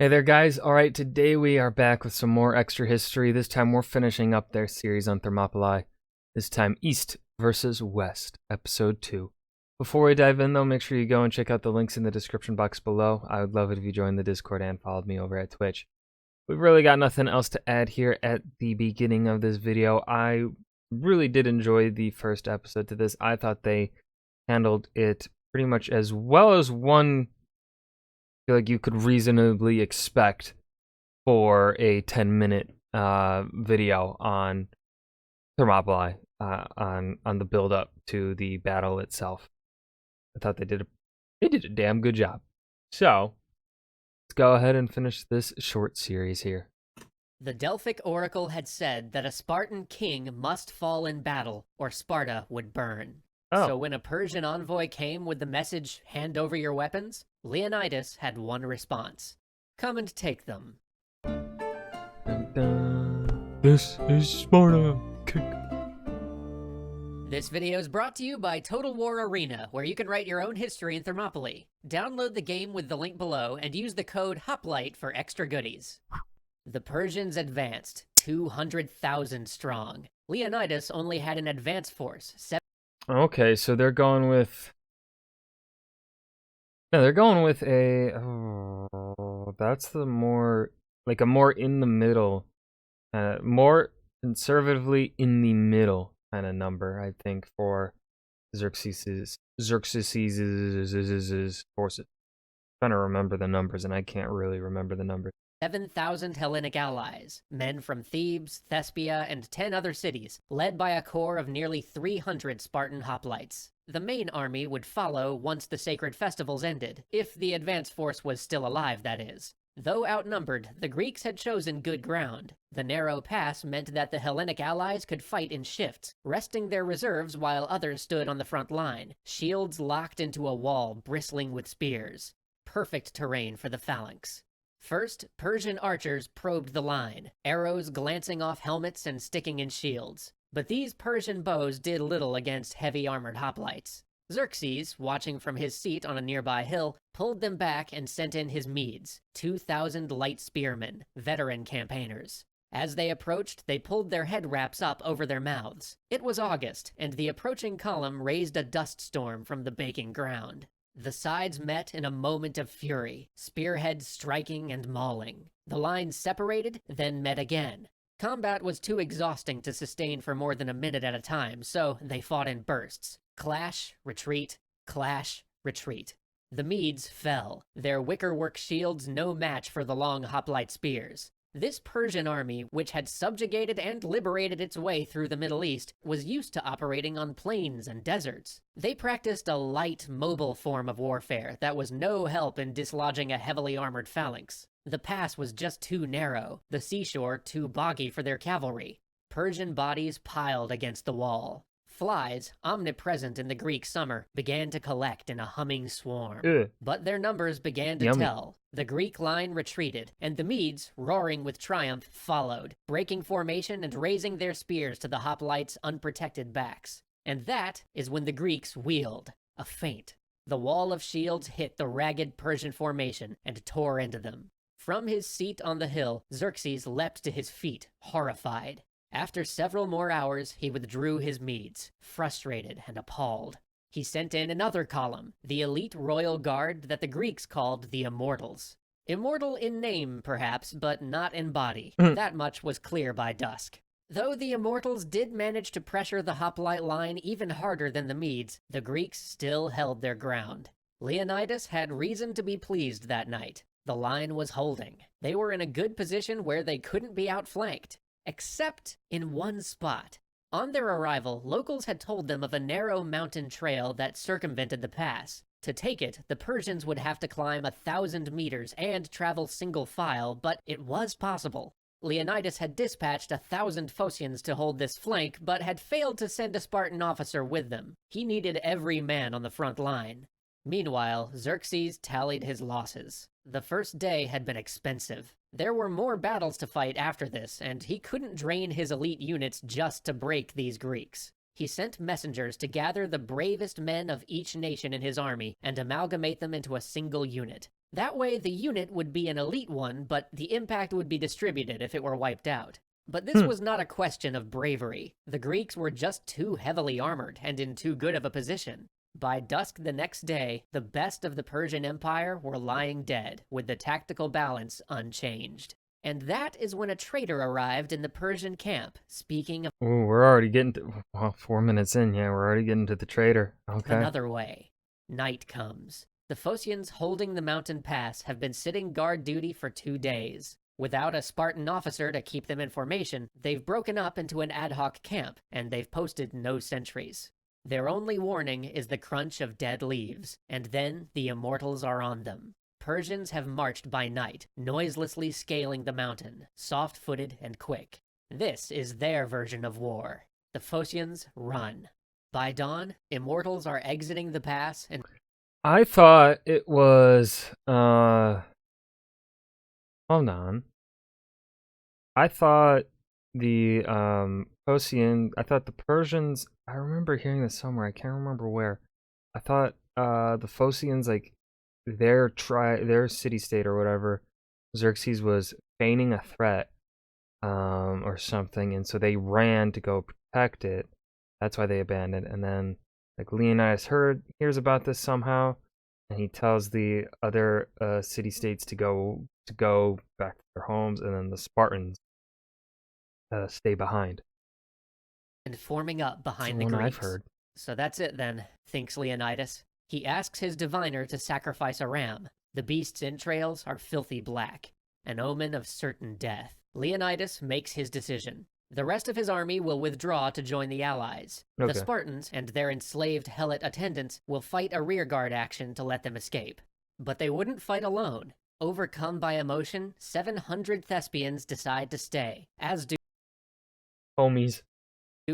Hey there, guys. All right, today we are back with some more extra history. This time we're finishing up their series on Thermopylae. This time, East versus West, Episode 2. Before we dive in, though, make sure you go and check out the links in the description box below. I would love it if you joined the Discord and followed me over at Twitch. We've really got nothing else to add here at the beginning of this video. I really did enjoy the first episode to this. I thought they handled it pretty much as well as one feel like you could reasonably expect for a 10-minute video on Thermopylae, on the build up to the battle itself. I thought they did a damn good job. So let's go ahead and finish this short series here. The Delphic oracle had said that a Spartan king must fall in battle or Sparta would burn. Oh. So when a Persian envoy came with the message, "Hand over your weapons," Leonidas had one response: "Come and take them." This is Sparta. Kick. This video is brought to you by Total War Arena, where you can write your own history in Thermopylae. Download the game with the link below and use the code HOPLIGHT for extra goodies. The Persians advanced, 200,000 strong. Leonidas only had an advance force, Okay, so they're going with... No, they're going with a... Oh, that's the more... Like a more in the middle... more conservatively in the middle kind of number, I think, for Xerxes' forces. I'm trying to remember the numbers, and I can't really remember the numbers. 7,000 Hellenic allies, men from Thebes, Thespia, and 10 other cities, led by a corps of nearly 300 Spartan hoplites. The main army would follow once the sacred festivals ended, if the advance force was still alive, that is. Though outnumbered, the Greeks had chosen good ground. The narrow pass meant that the Hellenic allies could fight in shifts, resting their reserves while others stood on the front line, shields locked into a wall bristling with spears. Perfect terrain for the phalanx. First, Persian archers probed the line, arrows glancing off helmets and sticking in shields. But these Persian bows did little against heavy armored hoplites. Xerxes, watching from his seat on a nearby hill, pulled them back and sent in his Medes, 2,000 light spearmen, veteran campaigners. As they approached, they pulled their head wraps up over their mouths. It was August, and the approaching column raised a dust storm from the baking ground. The sides met in a moment of fury, spearheads striking and mauling. The lines separated, then met again. Combat was too exhausting to sustain for more than a minute at a time, so they fought in bursts. Clash, retreat, clash, retreat. The Medes fell, their wickerwork shields no match for the long hoplite spears. This Persian army, which had subjugated and liberated its way through the Middle East, was used to operating on plains and deserts. They practiced a light, mobile form of warfare that was no help in dislodging a heavily armored phalanx. The pass was just too narrow, the seashore too boggy for their cavalry. Persian bodies piled against the wall. Flies, omnipresent in the Greek summer, began to collect in a humming swarm. But their numbers began to tell. The Greek line retreated, and the Medes, roaring with triumph, followed, breaking formation and raising their spears to the hoplites' unprotected backs. And that is when the Greeks wheeled, a feint. The wall of shields hit the ragged Persian formation and tore into them. From his seat on the hill, Xerxes leapt to his feet, horrified. After several more hours, he withdrew his Medes, frustrated and appalled. He sent in another column, the elite royal guard that the Greeks called the Immortals. Immortal in name, perhaps, but not in body. That much was clear by dusk. Though the Immortals did manage to pressure the hoplite line even harder than the Medes, the Greeks still held their ground. Leonidas had reason to be pleased that night. The line was holding. They were in a good position where they couldn't be outflanked. Except in one spot. On their arrival, locals had told them of a narrow mountain trail that circumvented the pass. To take it, the Persians would have to climb 1,000 meters and travel single file, but it was possible. Leonidas had dispatched 1,000 Phocians to hold this flank, but had failed to send a Spartan officer with them. He needed every man on the front line. Meanwhile, Xerxes tallied his losses. The first day had been expensive. There were more battles to fight after this, and he couldn't drain his elite units just to break these Greeks. He sent messengers to gather the bravest men of each nation in his army and amalgamate them into a single unit. That way, the unit would be an elite one, but the impact would be distributed if it were wiped out. But this was not a question of bravery. The Greeks were just too heavily armored and in too good of a position. By dusk the next day, the best of the Persian Empire were lying dead, with the tactical balance unchanged. And that is when a traitor arrived in the Persian camp, speaking of Ooh, we're already getting to, well, 4 minutes in, yeah, we're already getting to the traitor. Okay. another way. Night comes. The Phocians holding the mountain pass have been sitting guard duty for 2 days. Without a Spartan officer to keep them in formation, they've broken up into an ad hoc camp, and they've posted no sentries. Their only warning is the crunch of dead leaves, and then the immortals are on them. Persians have marched by night, noiselessly scaling the mountain, soft-footed and quick. This is their version of war. The Phocians run. By dawn, immortals are exiting the pass and I thought it was, hold on. I thought the, I thought the Persians, I remember hearing this somewhere, I can't remember where. I thought, the Phocians, like, their city-state or whatever, Xerxes was feigning a threat, or something, and so they ran to go protect it. That's why they abandoned. And then, like, Leonidas hears about this somehow, and he tells the other city-states to go back to their homes, and then the Spartans stay behind. and forming up behind the That's the one I've Greeks. heard. So that's it then, thinks Leonidas. He asks his diviner to sacrifice a ram. The beast's entrails are filthy black, an omen of certain death. Leonidas makes his decision. The rest of his army will withdraw to join the allies. Okay. The Spartans and their enslaved helot attendants will fight a rearguard action to let them escape. But they wouldn't fight alone. Overcome by emotion, 700 Thespians decide to stay, as do Homies.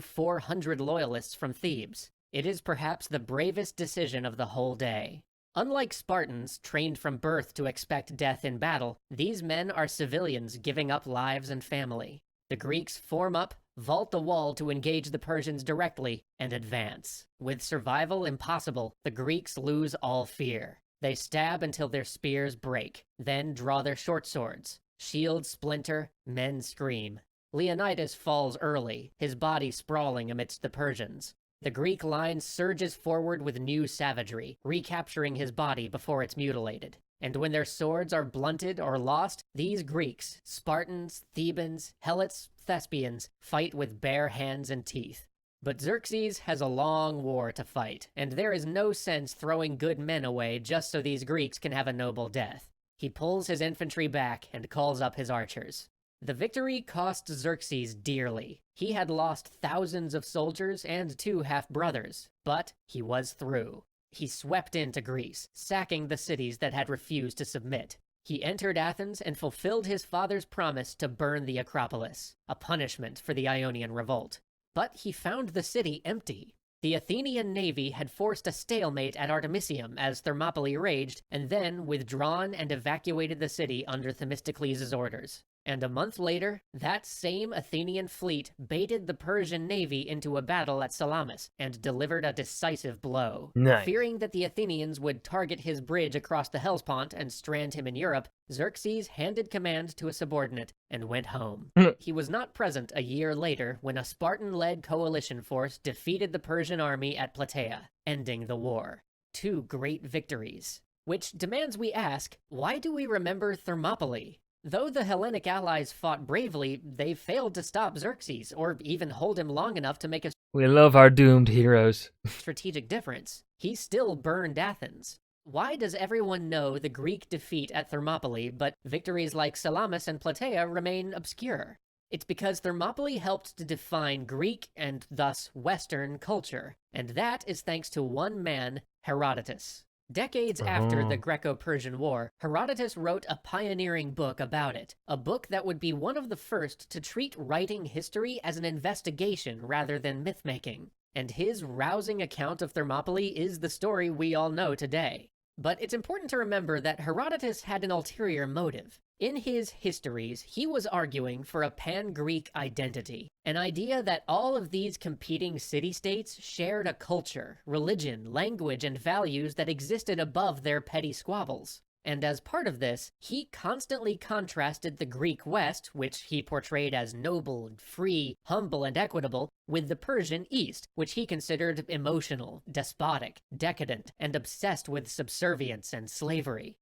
400 loyalists from Thebes. It is perhaps the bravest decision of the whole day. Unlike Spartans, trained from birth to expect death in battle, these men are civilians giving up lives and family. The Greeks form up, vault the wall to engage the Persians directly, and advance. With survival impossible, the Greeks lose all fear. They stab until their spears break, then draw their short swords. Shields splinter, men scream. Leonidas falls early, his body sprawling amidst the Persians. The Greek line surges forward with new savagery, recapturing his body before it's mutilated. And when their swords are blunted or lost, these Greeks, Spartans, Thebans, Helots, Thespians, fight with bare hands and teeth. But Xerxes has a long war to fight, and there is no sense throwing good men away just so these Greeks can have a noble death. He pulls his infantry back and calls up his archers. The victory cost Xerxes dearly. He had lost thousands of soldiers and 2 half-brothers, but he was through. He swept into Greece, sacking the cities that had refused to submit. He entered Athens and fulfilled his father's promise to burn the Acropolis, a punishment for the Ionian revolt. But he found the city empty. The Athenian navy had forced a stalemate at Artemisium as Thermopylae raged, and then withdrawn and evacuated the city under Themistocles' orders. And a month later, that same Athenian fleet baited the Persian navy into a battle at Salamis and delivered a decisive blow. Nice. Fearing that the Athenians would target his bridge across the Hellespont and strand him in Europe, Xerxes handed command to a subordinate and went home. He was not present a year later when a Spartan-led coalition force defeated the Persian army at Plataea, ending the war. 2 great victories. Which demands we ask, why do we remember Thermopylae? Though the Hellenic allies fought bravely, they failed to stop Xerxes, or even hold him long enough to make a We love our doomed heroes. strategic difference. He still burned Athens. Why does everyone know the Greek defeat at Thermopylae, but victories like Salamis and Plataea remain obscure? It's because Thermopylae helped to define Greek and thus Western culture, and that is thanks to one man, Herodotus. Decades after the Greco-Persian War, Herodotus wrote a pioneering book about it, a book that would be one of the first to treat writing history as an investigation rather than myth-making. And his rousing account of Thermopylae is the story we all know today. But it's important to remember that Herodotus had an ulterior motive. In his histories, he was arguing for a pan-Greek identity, an idea that all of these competing city-states shared a culture, religion, language, and values that existed above their petty squabbles. And as part of this, he constantly contrasted the Greek West, which he portrayed as noble and free, humble and equitable, with the Persian East, which he considered emotional, despotic, decadent, and obsessed with subservience and slavery.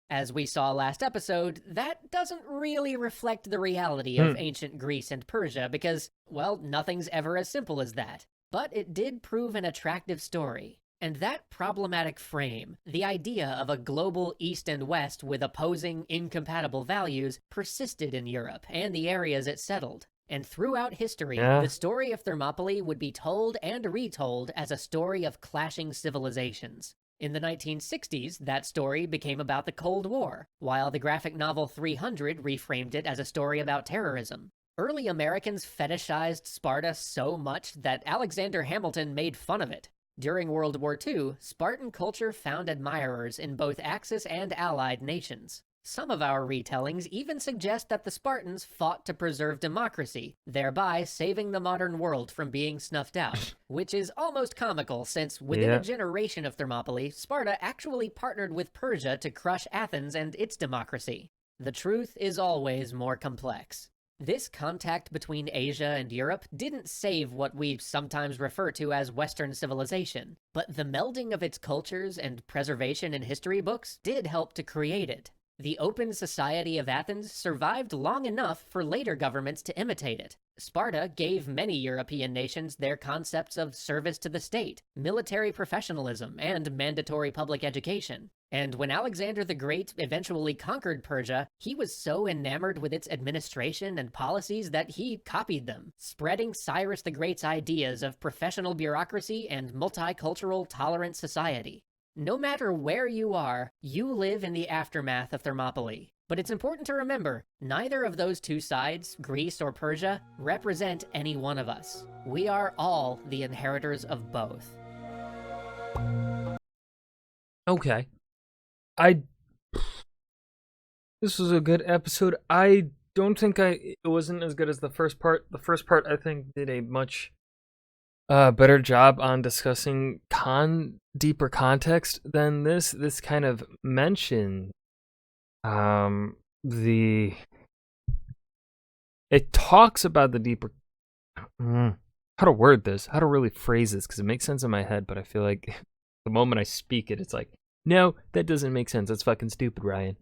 As we saw last episode, that doesn't really reflect the reality of ancient Greece and Persia because, well, nothing's ever as simple as that. But it did prove an attractive story. And that problematic frame, the idea of a global East and West with opposing, incompatible values, persisted in Europe and the areas it settled. And throughout history, the story of Thermopylae would be told and retold as a story of clashing civilizations. In the 1960s, that story became about the Cold War, while the graphic novel 300 reframed it as a story about terrorism. Early Americans fetishized Sparta so much that Alexander Hamilton made fun of it. During World War II, Spartan culture found admirers in both Axis and Allied nations. Some of our retellings even suggest that the Spartans fought to preserve democracy, thereby saving the modern world from being snuffed out, which is almost comical since within a generation of Thermopylae, Sparta actually partnered with Persia to crush Athens and its democracy. The truth is always more complex. This contact between Asia and Europe didn't save what we sometimes refer to as Western civilization, but the melding of its cultures and preservation in history books did help to create it. The open society of Athens survived long enough for later governments to imitate it. Sparta gave many European nations their concepts of service to the state, military professionalism, and mandatory public education. And when Alexander the Great eventually conquered Persia, he was so enamored with its administration and policies that he copied them, spreading Cyrus the Great's ideas of professional bureaucracy and multicultural, tolerant society. No matter where you are, you live in the aftermath of Thermopylae. But it's important to remember, neither of those two sides, Greece or Persia, represent any one of us. We are all the inheritors of both. Okay. This was a good episode. I don't think it wasn't as good as the first part. The first part, I think, did a much better job on discussing deeper context than this. This kind of mentioned it talks about the deeper how to word this, how to really phrase this, because it makes sense in my head, but I feel like the moment I speak it, it's like, no, that doesn't make sense. That's fucking stupid, Ryan.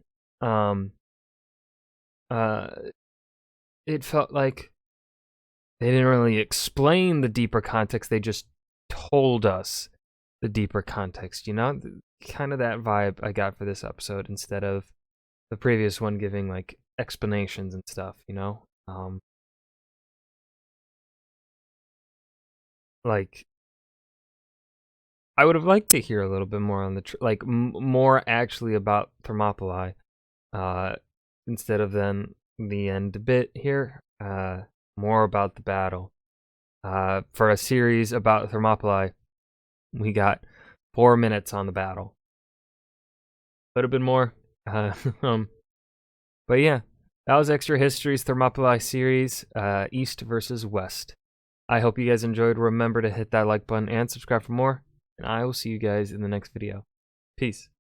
It felt like they didn't really explain the deeper context. They just told us the deeper context, you know? Kind of that vibe I got for this episode instead of the previous one giving, like, explanations and stuff, you know? Like, I would have liked to hear a little bit more on the, more actually about Thermopylae, instead of then the end bit here, more about the battle. For a series about Thermopylae, we got 4 minutes on the battle. Could have been more. But yeah, that was Extra History's Thermopylae series, East versus West. I hope you guys enjoyed. Remember to hit that like button and subscribe for more, and I will see you guys in the next video. Peace.